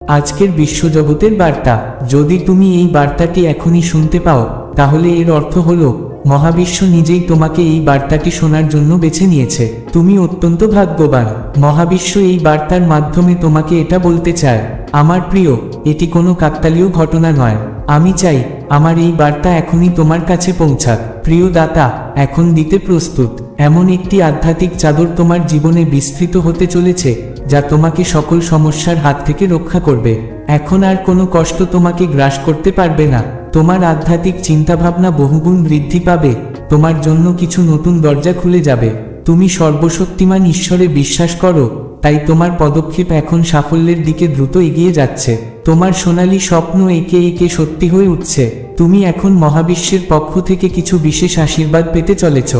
আজকের বিশ্বজগতের বার্তা। যদি তুমি এই বার্তাটি এখনই শুনতে পাও, তাহলে এর অর্থ হলো মহাবিশ্ব নিজেই তোমাকে এই বার্তাটি শোনার জন্য বেছে নিয়েছে। তুমি অত্যন্ত ভাগ্যবান। মহাবিশ্ব এই বার্তার মাধ্যমে তোমাকে এটা বলতে চায়, আমার প্রিয়, এটি কোনো কাকতালীয় ঘটনা নয়। আমি চাই আমার এই বার্তা এখনই তোমার কাছে পৌঁছাক। প্রিয় দাতা, এখন দিতে প্রস্তুত। এমন একটি আধ্যাত্মিক চাদর তোমার জীবনে বিস্তৃত হতে চলেছে, যা তোমাকে সকল সমস্যার হাত থেকে রক্ষা করবে। এখন আর কোনো কষ্ট তোমাকে গ্রাস করতে পারবে না। তোমার আধ্যাত্মিক চিন্তাভাবনা বহুগুণ বৃদ্ধি পাবে। তোমার জন্য কিছু নতুন দরজা খুলে যাবে। তুমি সর্বশক্তিমান ঈশ্বরে বিশ্বাস করো, তাই তোমার পদক্ষেপ এখন সাফল্যের দিকে দ্রুত এগিয়ে যাচ্ছে। তোমার সোনালী স্বপ্ন একে একে সত্যি হয়ে উঠছে। তুমি এখন মহাবিশ্বের পক্ষ থেকে কিছু বিশেষ আশীর্বাদ পেতে চলেছ।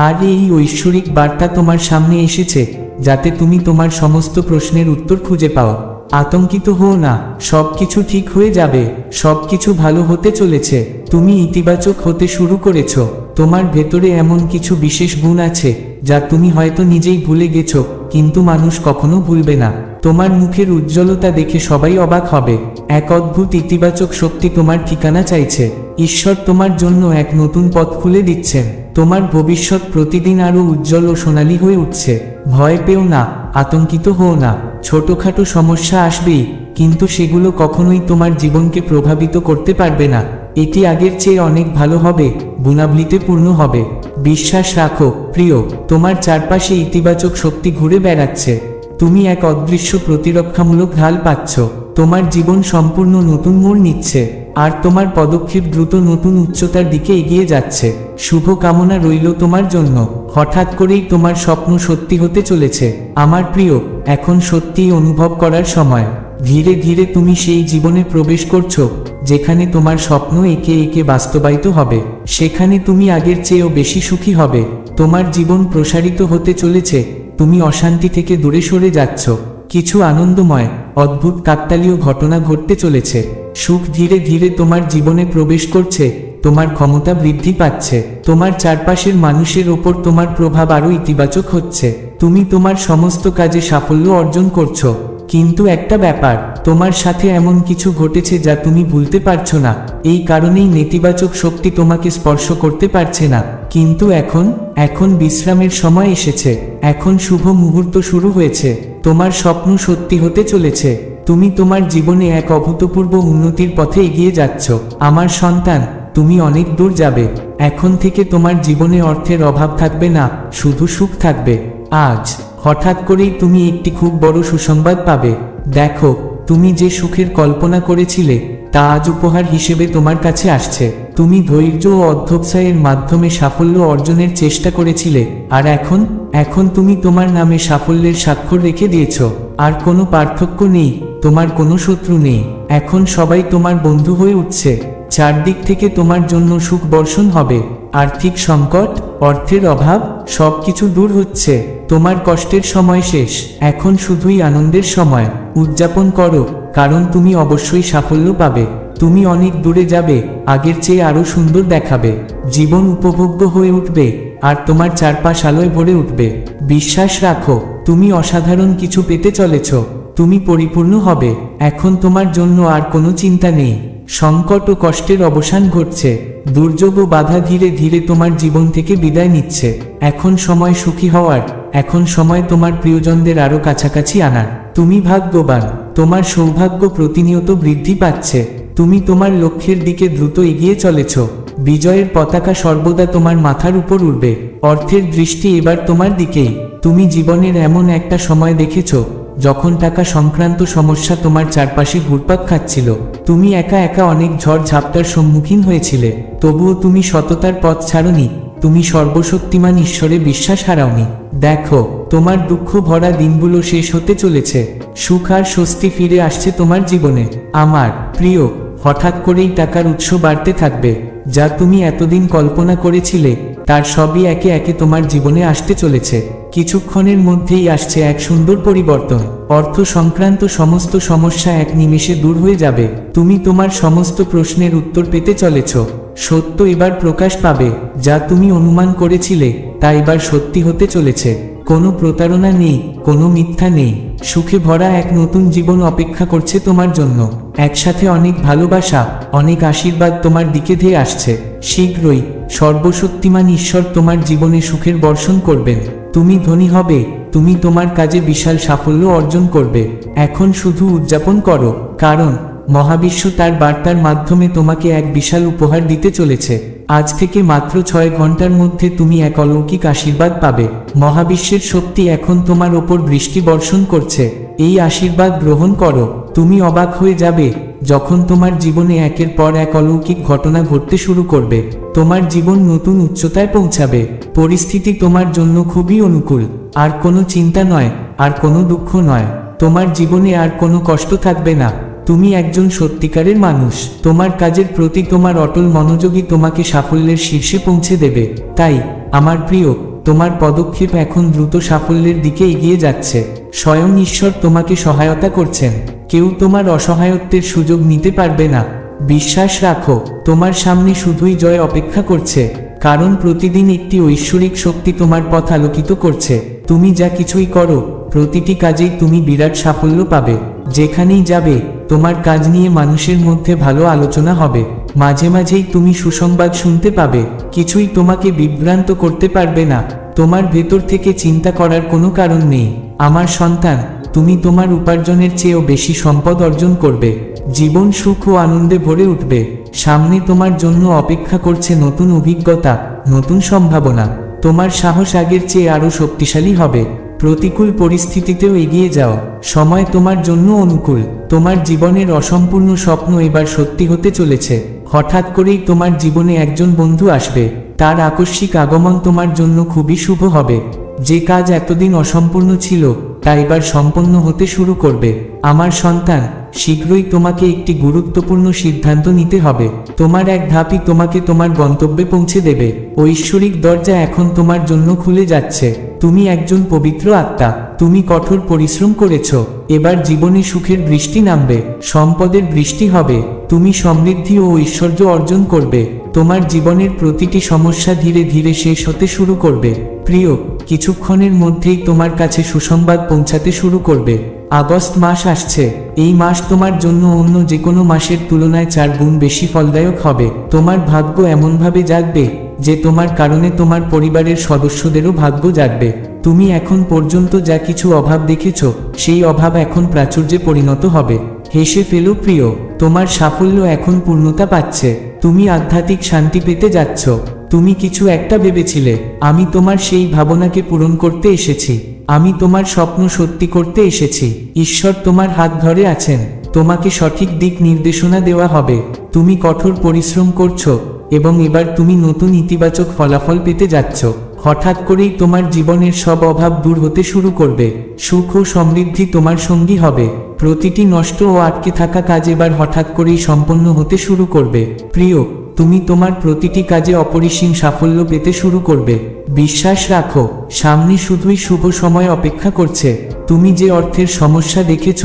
আর এই ঐশ্বরিক বার্তা তোমার সামনে এসেছে, যাতে তুমি তোমার সমস্ত প্রশ্নের উত্তর খুঁজে পাও। আতঙ্কিত হও না, সবকিছু ঠিক হয়ে যাবে। সবকিছু ভালো হতে চলেছে। তুমি ইতিবাচক হতে শুরু করেছ। তোমার ভেতরে এমন কিছু বিশেষ গুণ আছে, যা তুমি হয়তো নিজেই ভুলে গেছো, কিন্তু মানুষ কখনো ভুলবে না। তোমার মুখের উজ্জ্বলতা দেখে সবাই অবাক হবে। এক অদ্ভুত ইতিবাচক শক্তি তোমার ঠিকানা চাইছে। ঈশ্বর তোমার জন্য এক নতুন পথ খুলে দিচ্ছেন। তোমার ভবিষ্যৎ প্রতিদিন আরো উজ্জ্বল ও সোনালী হয়ে উঠছে। ভয় পেও না, আতঙ্কিত হও না। ছোটখাটো সমস্যা আসবেই, কিন্তু সেগুলো কখনোই তোমার জীবনকে প্রভাবিত করতে পারবে না। এটি আগের চেয়ে অনেক ভালো হবে, গুণাবলীতে পূর্ণ হবে। বিশ্বাস রাখো প্রিয়, তোমার চারপাশে ইতিবাচক শক্তি ঘুরে বেড়াচ্ছে। তুমি এক অদৃশ্য প্রতিরক্ষামূলক ঢাল পাচ্ছ। তোমার জীবন সম্পূর্ণ নতুন মোড় নিচ্ছে, আর তোমার পদক্ষেপ দ্রুত নতুন উচ্চতার দিকে এগিয়ে যাচ্ছে। শুভ কামনা রইল তোমার জন্য। হঠাৎ করেই তোমার স্বপ্ন সত্যি হতে চলেছে। আমার প্রিয়, এখন সত্যিই অনুভব করার সময়। ধীরে ধীরে তুমি সেই জীবনে প্রবেশ করছো, যেখানে তোমার স্বপ্ন একে একে বাস্তবায়িত হবে। সেখানে তুমি আগের চেয়েও বেশি সুখী হবে। তোমার জীবন প্রসারিত হতে চলেছে। তুমি অশান্তি থেকে দূরে সরে যাচ্ছ। কিছু আনন্দময়, অদ্ভুত কাকতালীয় ঘটনা ঘটতে চলেছে। সুখ ধীরে ধীরে তোমার জীবনে প্রবেশ করছে। তোমার ক্ষমতা বৃদ্ধি পাচ্ছে। তোমার চারপাশের মানুষের ওপর তোমার প্রভাব আরো ইতিবাচক হচ্ছে। তুমি তোমার সমস্ত কাজে সাফল্য অর্জন করছো। কিন্তু একটা ব্যাপার, তোমার সাথে এমন কিছু ঘটেছে যা তুমি ভুলতে পারছো না। এই কারণেই নেতিবাচক শক্তি তোমাকে স্পর্শ করতে পারছে না। কিন্তু এখন বিশ্রামের সময় এসেছে। এখন শুভ মুহূর্ত শুরু হয়েছে। তোমার স্বপ্ন সত্যি হতে চলেছে। তুমি তোমার জীবনে এক অভূতপূর্ব উন্নতির পথে এগিয়ে যাচ্ছ। আমার সন্তান, তুমি অনেক দূর যাবে। এখন থেকে তোমার জীবনে অর্থের অভাব থাকবে না, শুধু সুখ থাকবে। আজ হঠাৎ করেই তুমি একটি খুব বড় সুসংবাদ পাবে। দেখো, তুমি যে সুখের কল্পনা করেছিলে, তা আজ উপহার হিসেবে তোমার কাছে আসছে। তুমি ধৈর্য ও অধ্যবসায়ের মাধ্যমে সাফল্য অর্জনের চেষ্টা করেছিলে, আর এখন তুমি তোমার নামে সাফল্যের স্বাক্ষর রেখে দিয়েছ। আর কোনো পার্থক্য নেই, তোমার কোনো শত্রু নেই। এখন সবাই তোমার বন্ধু হয়ে উঠছে। চারদিক থেকে তোমার জন্য সুখ বর্ষণ হবে। আর্থিক সংকট, অর্থের অভাব, সবকিছু দূর হচ্ছে। তোমার কষ্টের সময় শেষ। এখন শুধুই আনন্দের সময়। উদযাপন করো, কারণ তুমি অবশ্যই সাফল্য পাবে। তুমি অনেক দূরে যাবে, আগের চেয়ে আরো সুন্দর দেখাবে। জীবন উপভোগ্য হয়ে উঠবে, আর তোমার চারপাশ আলোয় ভরে উঠবে। বিশ্বাস রাখো, তুমি অসাধারণ কিছু পেতে চলেছ। তুমি পরিপূর্ণ হবে। এখন তোমার জন্য আর কোনো চিন্তা নেই। সংকট ও কষ্টের অবসান ঘটছে। দুর্যোগ ও বাধা ধীরে ধীরে তোমার জীবন থেকে বিদায় নিচ্ছে। এখন সময় সুখী হওয়ার। এখন সময় তোমার প্রিয়জনদের আরো কাছাকাছি আনার। তুমি ভাগ্যবান। তোমার সৌভাগ্য প্রতিনিয়ত বৃদ্ধি পাচ্ছে। তুমি তোমার লক্ষ্যের দিকে দ্রুত এগিয়ে চলেছ। বিজয়ের পতাকা সর্বদা তোমার মাথার উপর উড়বে। অর্থের দৃষ্টি এবার তোমার দিকেই। তুমি জীবনের এমন একটা সময় দেখেছ, যখন টাকা সংক্রান্ত সমস্যা তোমার চারপাশে ঘুরপাক খাচ্ছিল। তুমি একা একা অনেক ঝড় ঝাপটার সম্মুখীন হয়েছিলে, তবুও তুমি সততার পথ ছাড়োনি। তুমি সর্বশক্তিমান ঈশ্বরে বিশ্বাস হারাওনি। দেখো, তোমার দুঃখ ভরা দিনগুলো শেষ হতে চলেছে। সুখ আর স্বস্তি ফিরে আসছে তোমার জীবনে। আমার প্রিয়, হঠাৎ করেই টাকার উৎস বাড়তে থাকবে। যা তুমি এতদিন কল্পনা করেছিলে, তার সবই একে একে তোমার জীবনে আসতে চলেছে। কিছুক্ষণের মধ্যেই আসছে এক সুন্দর পরিবর্তন। অর্থ সংক্রান্ত সমস্ত সমস্যা এক নিমেষে দূর হয়ে যাবে। তুমি তোমার সমস্ত প্রশ্নের উত্তর পেতে চলেছ। সত্য এবার প্রকাশ পাবে। যা তুমি অনুমান করেছিলে, তা এবার সত্যি হতে চলেছে। কোনো প্রতারণা নেই, কোনো মিথ্যা নেই। সুখে ভরা এক নতুন জীবন অপেক্ষা করছে তোমার জন্য। একসাথে অনেক ভালোবাসা, অনেক আশীর্বাদ তোমার দিকে ধেয়ে আসছে। শীঘ্রই সর্বশক্তিমান ঈশ্বর তোমার জীবনে সুখের বর্ষণ করবেন। তুমি ধনী হবে, তুমি তোমার কাজে বিশাল সাফল্য অর্জন করবে। এখন শুধু উদযাপন করো, কারণ মহাবিশ্ব তার বার্তার মাধ্যমে তোমাকে এক বিশাল উপহার দিতে চলেছে। আজ থেকে মাত্র 6 ঘন্টার মধ্যে তুমি এক অলৌকিক আশীর্বাদ পাবে। মহাবিশ্বের শক্তি এখন তোমার ওপর বৃষ্টি বর্ষণ করছে। এই আশীর্বাদ গ্রহণ করো। তুমি অবাক হয়ে যাবে যখন তোমার জীবনে একের পর এক অলৌকিক ঘটনা ঘটতে শুরু করবে। তোমার জীবন নতুন উচ্চতায় পৌঁছাবে। পরিস্থিতি তোমার জন্য খুবই অনুকূল। আর কোনো চিন্তা নয়, আর কোনো দুঃখ নয়। তোমার জীবনে আর কোনো কষ্ট থাকবে না। তুমি একজন সত্যিকারের মানুষ। তোমার কাজের প্রতি তোমার অটল মনোযোগই তোমাকে সাফল্যের শীর্ষে পৌঁছে দেবে। তাই আমার প্রিয়, তোমার পদক্ষেপ এখন দ্রুত সাফল্যের দিকে এগিয়ে যাচ্ছে। স্বয়ং ঈশ্বর তোমাকে সহায়তা করছেন। কেউ তোমার অসহায়ত্বের সুযোগ নিতে পারবে না। বিশ্বাস রাখো, তোমার সামনে শুধুই জয় অপেক্ষা করছে, কারণ প্রতিদিন একটি ঐশ্বরিক শক্তি তোমার পথ আলোকিত করছে। তুমি যা কিছুই করো, প্রতিটি কাজেই তুমি বিরাট সাফল্য পাবে। যেখানেই যাবে, তোমার কাজ নিয়ে মানুষের মধ্যে ভালো আলোচনা হবে। মাঝে মাঝেই তুমি সুসংবাদ শুনতে পাবে। কিছুই তোমাকে বিভ্রান্ত করতে পারবে না। তোমার ভেতর থেকে চিন্তা করার কোনো কারণ নেই। আমার সন্তান, তুমি তোমার উপার্জনের চেয়েও বেশি সম্পদ অর্জন করবে। জীবন সুখ ও আনন্দে ভরে উঠবে। সামনে তোমার জন্য অপেক্ষা করছে নতুন অভিজ্ঞতা, নতুন সম্ভাবনা। তোমার সাহস আগের চেয়ে আরও শক্তিশালী হবে। প্রতিকূল পরিস্থিতিতেও এগিয়ে যাও। সময় তোমার জন্য অনুকূল। তোমার জীবনের অসম্পূর্ণ স্বপ্ন এবার সত্যি হতে চলেছে। হঠাৎ করেই তোমার জীবনে একজন বন্ধু আসবে। তার আকস্মিক আগমন তোমার জন্য খুবই শুভ হবে। যে কাজ এতদিন অসম্পূর্ণ ছিল, তা এবার সম্পন্ন হতে শুরু করবে। আমার সন্তান, শীঘ্রই তোমাকে একটি গুরুত্বপূর্ণ সিদ্ধান্ত নিতে হবে। তোমার এক ধাপই তোমাকে তোমার গন্তব্যে পৌঁছে দেবে। ঐশ্বরিক দরজা এখন তোমার জন্য খুলে যাচ্ছে। তুমি একজন পবিত্র আত্মা। তুমি কঠোর পরিশ্রম করেছ। এবার জীবনে সুখের বৃষ্টি নামবে, সম্পদের বৃষ্টি হবে। তুমি সমৃদ্ধি ও ঐশ্বর্য অর্জন করবে। তোমার জীবনের প্রতিটি সমস্যা ধীরে ধীরে শেষ হতে শুরু করবে। প্রিয়, কিছুক্ষণের মধ্যেই তোমার কাছে সুসংবাদ পৌঁছাতে শুরু করবে। আগস্ট মাস আসছে। এই মাস তোমার জন্য অন্য যে কোনো মাসের তুলনায় 4 গুণ বেশি ফলদায়ক হবে। তোমার ভাগ্য এমনভাবে জাগবে যে তোমার কারণে তোমার পরিবারের সদস্যদেরও ভাগ্য জাগবে। তুমি এখন পর্যন্ত যা কিছু অভাব দেখেছ, সেই অভাব এখন প্রাচুর্যে পরিণত হবে। হেসে ফেলো প্রিয়, তোমার সাফল্য এখন পূর্ণতা পাচ্ছে। তুমি আধ্যাত্মিক শান্তি পেতে যাচ্ছ। তুমি কিছু একটা ভেবেছিলে। আমি তোমার সেই ভাবনাকে পূরণ করতে এসেছি। আমি তোমার স্বপ্ন সত্যি করতে এসেছি। ঈশ্বর তোমার হাত ধরে আছেন। তোমাকে সঠিক দিক নির্দেশনা দেওয়া হবে। তুমি কঠোর পরিশ্রম করছো এবং এবার তুমি নতুন ইতিবাচক ফলাফল পেতে যাচ্ছ। হঠাৎ করেই তোমার জীবনের সব অভাব দূর হতে শুরু করবে। সুখ ও সমৃদ্ধি তোমার সঙ্গী হবে। প্রতিটি নষ্ট ও আটকে থাকা কাজ এবার হঠাৎ করেই সম্পন্ন হতে শুরু করবে। প্রিয়, তুমি তোমার প্রতিটি কাজে অপরিসীম সাফল্য পেতে শুরু করবে। বিশ্বাস রাখো, সামনে শুধুই শুভ সময় অপেক্ষা করছে। তুমি যে অর্থের সমস্যা দেখেছ,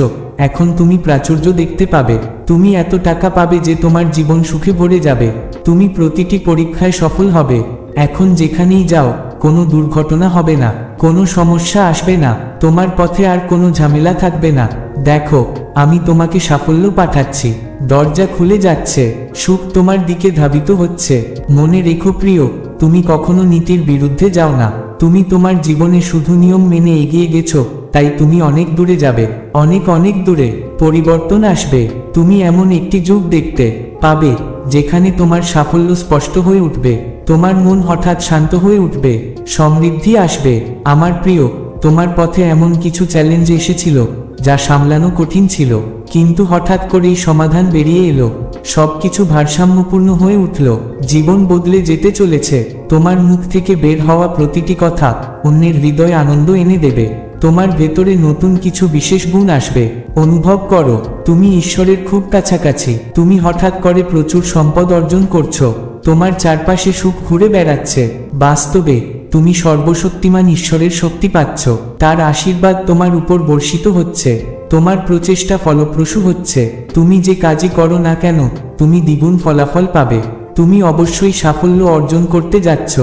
এখন তুমি প্রাচুর্য দেখতে পাবে। তুমি এত টাকা পাবে যে তোমার জীবন সুখে ভরে যাবে। তুমি প্রতিটি পরীক্ষায় সফল হবে। এখন যেখানেই যাও, কোনো দুর্ঘটনা হবে না, কোনো সমস্যা আসবে না। তোমার পথে আর কোনো ঝামেলা থাকবে না। দেখো, আমি তোমাকে সাফল্য পাঠাচ্ছি। দরজা খুলে যাচ্ছে। সুখ তোমার দিকে ধাবিত হচ্ছে। মনে রেখো প্রিয়, তুমি কখনো নীতির বিরুদ্ধে যাও না। তুমি তোমার জীবনে শুধু নিয়ম মেনে এগিয়ে গেছো, তাই তুমি অনেক দূরে যাবে। অনেক অনেক দূরে। পরিবর্তন আসবে। তুমি এমন একটি যুগ দেখতে পাবে যেখানে তোমার সাফল্য স্পষ্ট হয়ে উঠবে। তোমার মন হঠাৎ শান্ত হয়ে উঠবে। সমৃদ্ধি আসবে। আমার প্রিয়, তোমার পথে এমন কিছু চ্যালেঞ্জ এসেছিল যা সামলানো কঠিন ছিল, কিন্তু হঠাৎ করেই সমাধান বেরিয়ে এলো। সবকিছু ভারসাম্যপূর্ণ হয়ে উঠল। জীবন বদলে যেতে চলেছে। তোমার মুখ থেকে বের হওয়া প্রতিটি কথা অন্যের হৃদয়ে আনন্দ এনে দেবে। তোমার ভেতরে নতুন কিছু বিশেষ গুণ আসবে। অনুভব করো, তুমি ঈশ্বরের খুব কাছাকাছি। তুমি হঠাৎ করে প্রচুর সম্পদ অর্জন করছো। তোমার চারপাশে সুখ ঘুরে বেড়াচ্ছে। বাস্তবে তুমি সর্বশক্তিমান ঈশ্বরের শক্তি পাচ্ছ। তার আশীর্বাদ তোমার উপর বর্ষিত হচ্ছে। তোমার প্রচেষ্টা ফলপ্রসূ হচ্ছে। তুমি যে কাজই করো না কেন, তুমি দ্বিগুণ ফলাফল পাবে। তুমি অবশ্যই সাফল্য অর্জন করতে যাচ্ছ।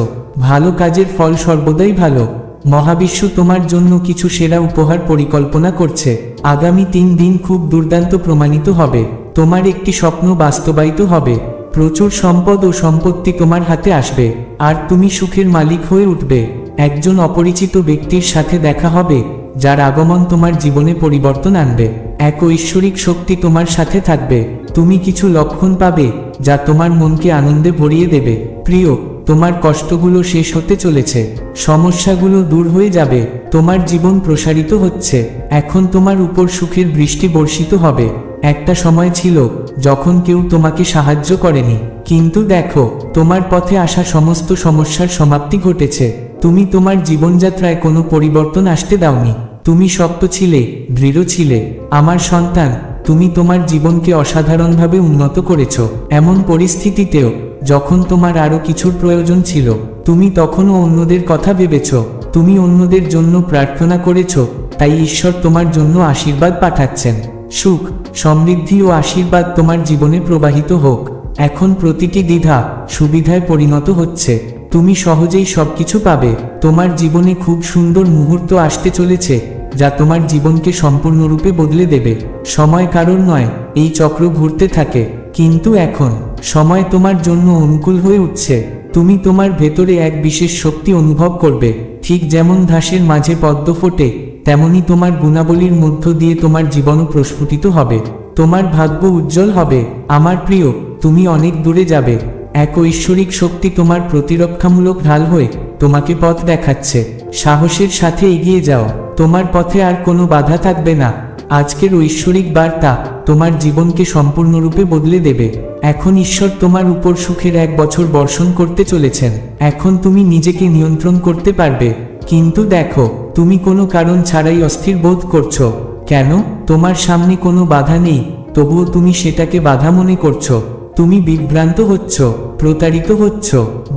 ভালো কাজের ফল সর্বদাই ভালো। মহাবিশ্ব তোমার জন্য কিছু সেরা উপহার পরিকল্পনা করছে। আগামী 3 দিন খুব দুর্দান্ত প্রমাণিত হবে। তোমার একটি স্বপ্ন বাস্তবায়িত হবে। প্রচুর সম্পদ ও সম্পত্তি তোমার হাতে আসবে, আর তুমি সুখের মালিক হয়ে উঠবে। একজন অপরিচিত ব্যক্তির সাথে দেখা হবে, যার আগমন তোমার জীবনে পরিবর্তন আনবে। এক ঐশ্বরিক শক্তি তোমার সাথে থাকবে। তুমি কিছু লক্ষণ পাবে, যা তোমার মনকে আনন্দে ভরিয়ে দেবে। প্রিয়, তোমার কষ্টগুলো শেষ হতে চলেছে। সমস্যাগুলো দূর হয়ে যাবে। তোমার জীবন প্রসারিত হচ্ছে। এখন তোমার উপর সুখের বৃষ্টি বর্ষিত হবে। একটা সময় ছিল যখন কেউ তোমাকে সাহায্য করেনি, কিন্তু দেখো, তোমার পথে আসা সমস্ত সমস্যার সমাপ্তি ঘটেছে। তুমি তোমার জীবনযাত্রায় কোনো পরিবর্তন আসতে দাওনি। তুমি শক্ত ছিলে, দৃঢ় ছিলে। আমার সন্তান, তুমি তোমার জীবনকে অসাধারণভাবে উন্নত করেছ। এমন পরিস্থিতিতেও যখন তোমার আরও কিছুর প্রয়োজন ছিল, তুমি তখনও অন্যদের কথা ভেবেছ। তুমি অন্যদের জন্য প্রার্থনা করেছ, তাই ঈশ্বর তোমার জন্য আশীর্বাদ পাঠাচ্ছেন। সুখ, সমৃদ্ধি ও আশীর্বাদ তোমার জীবনে প্রবাহিত হোক। এখন প্রতিটি দ্বিধা সুবিধায় পরিণত হচ্ছে। তুমি সহজেই সবকিছু পাবে। তোমার জীবনে খুব সুন্দর মুহূর্ত আসতে চলেছে, যা তোমার জীবনকে সম্পূর্ণরূপে বদলে দেবে। সময় কারণ নয়, এই চক্র ঘুরতে থাকে, কিন্তু এখন সময় তোমার জন্য অনুকূল হয়ে উঠছে। তুমি তোমার ভেতরে এক বিশেষ শক্তি অনুভব করবে। ঠিক যেমন ঘাসের মাঝে পদ্ম ফোটে, তেমনি তোমার গুণাবলীর মধ্য দিয়ে তোমার জীবনও প্রস্ফুটিত হবে। তোমার ভাগ্য উজ্জ্বল হবে। আমার প্রিয়, তুমি অনেক দূরে যাবে। এক ঐশ্বরিক শক্তি তোমার প্রতিরক্ষামূলক ঢাল হয়ে তোমাকে পথ দেখাচ্ছে। সাহসের সাথে এগিয়ে যাও। তোমার পথে আর কোনো বাধা থাকবে না। আজকের ঐশ্বরিক বার্তা তোমার জীবনকে সম্পূর্ণরূপে বদলে দেবে। এখন ঈশ্বর তোমার উপর সুখের 1 বছর বর্ষণ করতে চলেছেন। এখন তুমি নিজেকে নিয়ন্ত্রণ করতে পারবে। কিন্তু দেখো, তুমি কোনো কারণ ছাড়াই অস্থির বোধ করছো। কেন? তোমার সামনে কোনো বাধা নেই, তবুও তুমি সেটাকে বাধা মনে করছো। তুমি বিভ্রান্ত হচ্ছ, প্রতারিত হচ্ছ।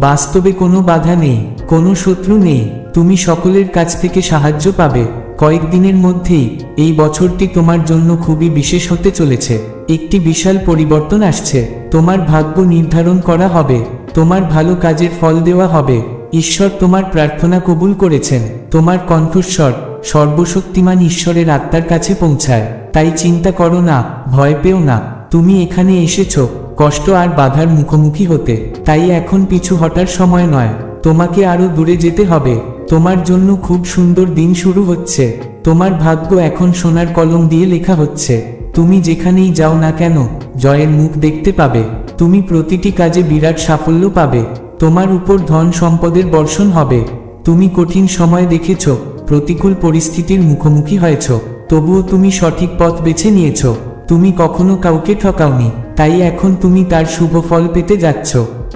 বাস্তবে কোনো বাধা নেই, কোনো শত্রু নেই। তুমি সকলের কাছ থেকে সাহায্য পাবে। কয়েকদিনের মধ্যেই এই বছরটি তোমার জন্য খুবই বিশেষ হতে চলেছে। একটি বিশাল পরিবর্তন আসছে। তোমার ভাগ্য নির্ধারণ করা হবে। তোমার ভালো কাজের ফল দেওয়া হবে। ঈশ্বর তোমার প্রার্থনা কবুল করেছেন। তোমার কণ্ঠস্বর সর্বশক্তিমান ঈশ্বরের আত্মার কাছে পৌঁছায়। তাই চিন্তা করো না, ভয় পেও না। তুমি এখানে এসেছো কষ্ট আর বাধার মুখোমুখি হতে। তাই এখন পিছু হটার সময় নয়, তোমাকে আরো দূরে যেতে হবে। তোমার জন্য খুব সুন্দর দিন শুরু হচ্ছে। তোমার ভাগ্য এখন সোনার কলম দিয়ে লেখা হচ্ছে। তুমি যেখানেই যাও না কেন, জয়ের মুখ দেখতে পাবে। তুমি প্রতিটি কাজে বিরাট সাফল্য পাবে। তোমার উপর ধন সম্পদের বর্ষণ হবে। তুমি কঠিন সময় দেখেছ, প্রতিকূল পরিস্থিতির মুখোমুখি হয়েছ, তবুও তুমি সঠিক পথ বেছে নিয়েছ। তুমি কখনো কাউকে ঠকাওনি, তাই এখন তুমি তার শুভ ফল পেতে যাচ্ছ।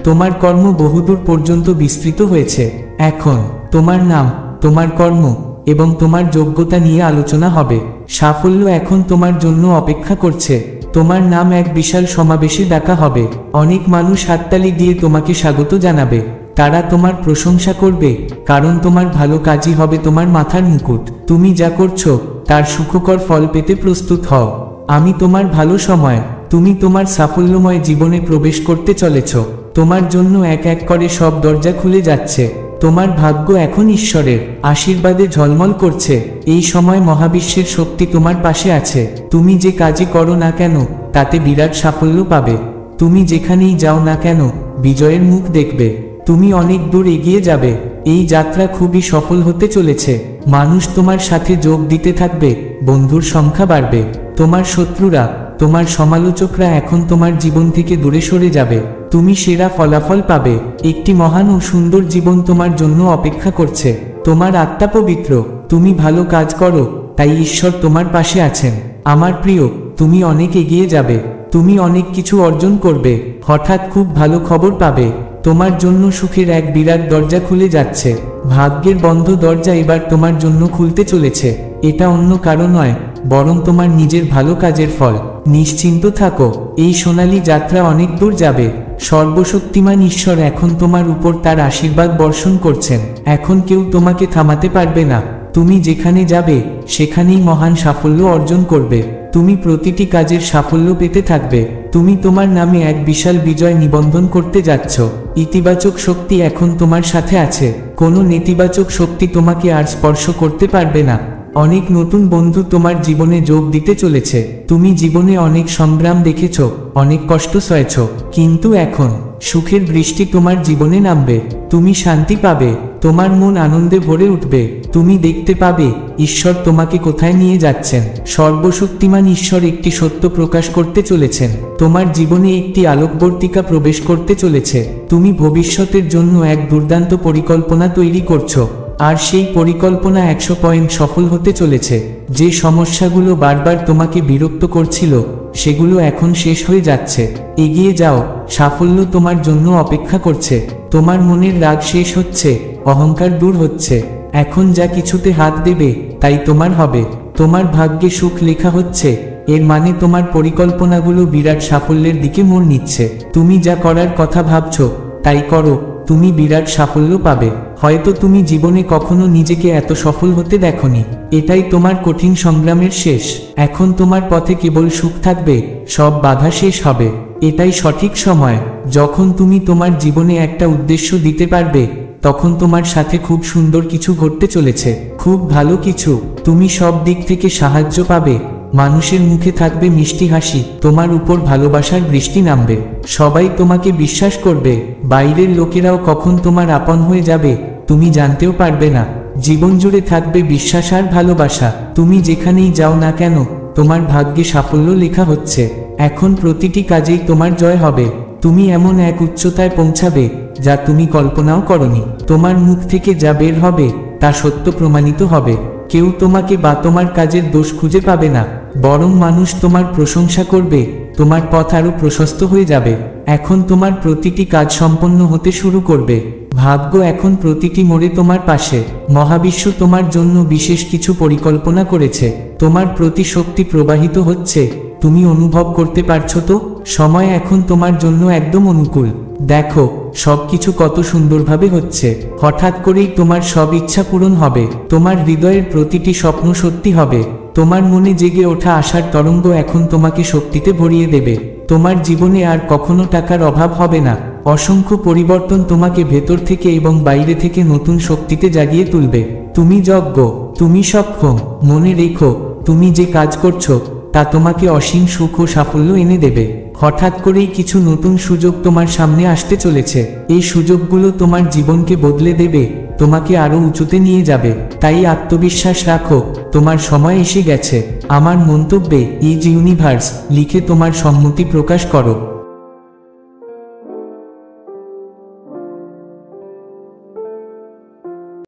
তোমার কর্ম বহুদূর পর্যন্ত বিস্তৃত হয়েছে। এখন তোমার নাম, তোমার কর্ম এবং তোমার যোগ্যতা নিয়ে আলোচনা হবে। সাফল্য এখন তোমার জন্য অপেক্ষা করছে। তোমার নাম এক বিশাল সমাবেশে ডাকা হবে। অনেক মানুষ হাততালি দিয়ে তোমাকে স্বাগত জানাবে। তারা তোমার প্রশংসা করবে, কারণ তোমার ভালো কাজই হবে তোমার মাথার মুকুট। তুমি যা করছো তার সুখকর ফল পেতে প্রস্তুত হও। আমি তোমার ভালো সময়। তুমি তোমার সাফল্যময় জীবনে প্রবেশ করতে চলেছ। তোমার জন্য এক এক করে সব দরজা খুলে যাচ্ছে। তোমার ভাগ্য এখন ঈশ্বরের আশীর্বাদে ঝলমল করছে। এই সময় মহাবিশ্বের শক্তি তোমার পাশে আছে। তুমি যে কাজই করো না কেন, তাতে বিরাট সাফল্য পাবে। তুমি যেখানেই যাও না কেন, বিজয়ের মুখ দেখবে। তুমি অনেক দূর এগিয়ে যাবে। এই যাত্রা খুবই সফল হতে চলেছে। মানুষ তোমার সাথে যোগ দিতে থাকবে। বন্ধুর সংখ্যা বাড়বে। তোমার শত্রুরা, তোমার সমালোচকরা এখন তোমার জীবন থেকে দূরে সরে যাবে। তুমি সেরা ফলাফল পাবে। একটি মহান ও সুন্দর জীবন তোমার জন্য অপেক্ষা করছে। তোমার আত্মা পবিত্র। তুমি ভালো কাজ করো, তাই ঈশ্বর তোমার পাশে আছেন। আমার প্রিয়, তুমি অনেক এগিয়ে যাবে। তুমি অনেক কিছু অর্জন করবে। হঠাৎ খুব ভালো খবর পাবে। তোমার জন্য সুখের এক বিরাট দরজা খুলে যাচ্ছে। ভাগ্যের বন্ধ দরজা এবার তোমার জন্য খুলতে চলেছে। এটা অন্য কারো নয়, বরং তোমার নিজের ভালো কাজের ফল। নিশ্চিন্ত থাকো, এই সোনালী যাত্রা অনেক দূর যাবে। সর্বশক্তিমান ঈশ্বর এখন তোমার উপর তার আশীর্বাদ বর্ষণ করছেন। এখন কেউ তোমাকে থামাতে পারবে না। তুমি যেখানে যাবে সেখানেই মহান সাফল্য অর্জন করবে। তুমি প্রতিটি কাজের সাফল্য পেতে থাকবে। তুমি তোমার নামে এক বিশাল বিজয় নিবন্ধন করতে যাচ্ছ। ইতিবাচক শক্তি এখন তোমার সাথে আছে। কোনো নেতিবাচক শক্তি তোমাকে আর স্পর্শ করতে পারবে না। অনেক নতুন বন্ধু তোমার জীবনে যোগ দিতে চলেছে। তুমি জীবনে অনেক সংগ্রাম দেখেছ, অনেক কষ্ট সয়েছ, কিন্তু এখন সুখের বৃষ্টি তোমার জীবনে নামবে। তুমি শান্তি পাবে, তোমার মন আনন্দে ভরে উঠবে। তুমি দেখতে পাবে ঈশ্বর তোমাকে কোথায় নিয়ে যাচ্ছেন। সর্বশক্তিমান ঈশ্বর একটি সত্য প্রকাশ করতে চলেছেন। তোমার জীবনে একটি আলোকবর্তিকা প্রবেশ করতে চলেছে। তুমি ভবিষ্যতের জন্য এক দুর্দান্ত পরিকল্পনা তৈরি করছো, আর সেই পরিকল্পনা 100% সফল হতে চলেছে। যে সমস্যাগুলো বারবার তোমাকে বিরক্ত করছিল সেগুলো এখন শেষ হয়ে যাচ্ছে। এগিয়ে যাও, সাফল্য তোমার জন্য অপেক্ষা করছে। তোমার মনের রাগ শেষ হচ্ছে, অহংকার দূর হচ্ছে। এখন যা কিছুতে হাত দেবে তাই তোমার হবে। তোমার ভাগ্যে সুখ লেখা হচ্ছে, এর মানে তোমার পরিকল্পনাগুলো বিরাট সাফল্যের দিকে মোড় নিচ্ছে। তুমি যা করার কথা ভাবছো তাই করো, তুমি বিরাট সাফল্য পাবে। হয়তো তুমি জীবনে কখনো নিজেকে এত সফল হতে দেখনি। এটাই তোমার কঠিন সংগ্রামের শেষ। এখন তোমার পথে কেবল সুখ থাকবে, সব বাধা শেষ হবে। এটাই সঠিক সময় যখন তুমি তোমার জীবনে একটা উদ্দেশ্য দিতে পারবে। তখন তোমার সাথে খুব সুন্দর কিছু ঘটতে চলেছে, খুব ভালো কিছু। তুমি সব দিক থেকে সাহায্য পাবে। মানুষের মুখে থাকবে মিষ্টি হাসি, তোমার উপর ভালোবাসার বৃষ্টি নামবে। সবাই তোমাকে বিশ্বাস করবে। বাইরের লোকেরাও কখন তোমার আপন হয়ে যাবে তুমি জানতেও পারবে না। জীবন জুড়ে থাকবে বিশ্বাস আর ভালোবাসা। তুমি যেখানেই যাও না কেন তোমার ভাগ্যে সাফল্য লেখা হচ্ছে। এখন প্রতিটি কাজেই তোমার জয় হবে। তুমি এমন এক উচ্চতায় পৌঁছাবে যা তুমি কল্পনাও করনি। তোমার মুখ থেকে যা বের হবে তা সত্য প্রমাণিত হবে। কেউ তোমাকে বা তোমার কাজের দোষ খুঁজে পাবে না, বরং মানুষ তোমার প্রশংসা করবে। তোমার পথ আরো প্রশস্ত হয়ে যাবে। এখন তোমার প্রতিটি কাজ সম্পন্ন হতে শুরু করবে। ভাগ্য এখন প্রতিটি মোড়ে তোমার পাশে। মহাবিশ্ব তোমার জন্য বিশেষ কিছু পরিকল্পনা করেছে। তোমার প্রতি শক্তি প্রবাহিত হচ্ছে। তুমি অনুভব করতে পারছো তো? সময় এখন তোমার জন্য একদম অনুকূল। দেখো সবকিছু কত সুন্দরভাবে হচ্ছে। হঠাৎ করেই তোমার সব ইচ্ছা পূরণ হবে। তোমার হৃদয়ের প্রতিটি স্বপ্ন সত্যি হবে। তোমার মনে জেগে ওঠা আশার তরঙ্গ এখন তোমাকে শক্তিতে ভরিয়ে দেবে। তোমার জীবনে আর কখনো টাকার অভাব হবে না। অসংখ্য পরিবর্তন তোমাকে ভেতর থেকে এবং বাইরে থেকে নতুন শক্তিতে জাগিয়ে তুলবে। তুমি যোগ্য, তুমি সক্ষম। মনে রেখো, তুমি যে কাজ করছো তা তোমাকে অসীম সুখ ও সাফল্য এনে দেবে। হঠাৎ করেই কিছু নতুন সুযোগ তোমার সামনে আসতে চলেছে। এই সুযোগগুলো তোমার জীবনকে বদলে দেবে, তোমাকে আরো উঁচুতে নিয়ে যাবে। তাই আত্মবিশ্বাস রাখো, তোমার সময় এসে গেছে। আমার মন্তব্যে ইজ ইউনিভার্স লিখে তোমার সম্মতি প্রকাশ করো।